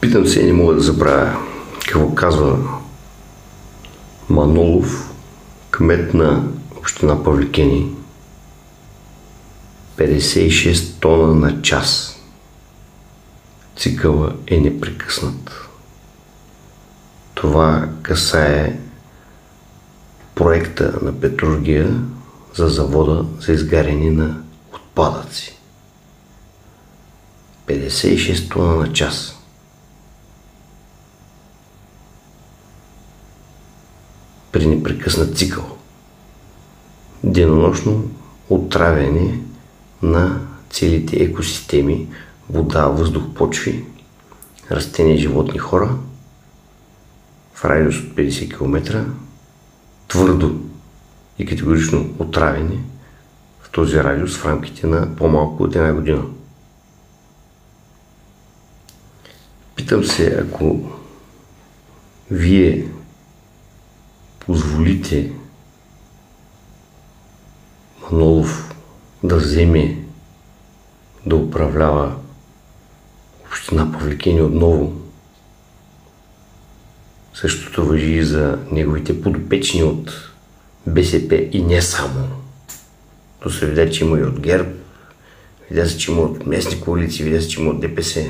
Питам се и не мога да забравя какво казва Манолов, кмет на община Павликени. 56 тона на час. Цикъла е непрекъснат. Това касае проекта на Петрургия за завода за изгаряне на отпадъци. 56 тона на час. При непрекъснат цикъл. Денонощно отравяне на целите екосистеми, вода, въздух, почви, растения, животни, хора в радиус от 50 км, твърдо и категорично отравяне в този радиус в рамките на по-малко от една година. Питам се, ако вие позволите Манолов да вземе да управлява община Павликени отново, същото важи и за неговите подопечни от БСП и не само. То се видя, че има и от ГЕРБ, видя се, че има от местни коалиции, видя се, че има от ДПС.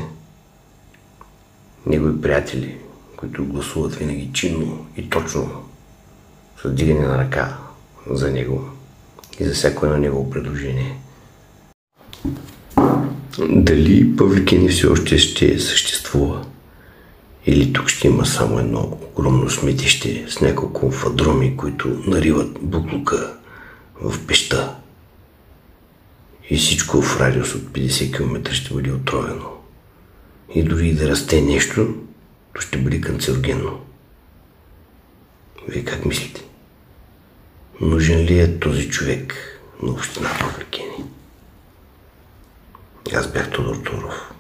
Негови приятели, които гласуват винаги чинно и точно с дигане на ръка за него и за всяко едно негово предложение. Дали Павликени все още ще съществува? Или тук ще има само едно огромно сметище с няколко фадроми, които нариват буклука в пещта? И всичко в радиус от 50 км ще бъде отровено. И дори да расте нещо, то ще бъде канцерогенно. Вие как мислите? Нужен ли е този човек на община Павликени? Аз бях Тодор Тодоров.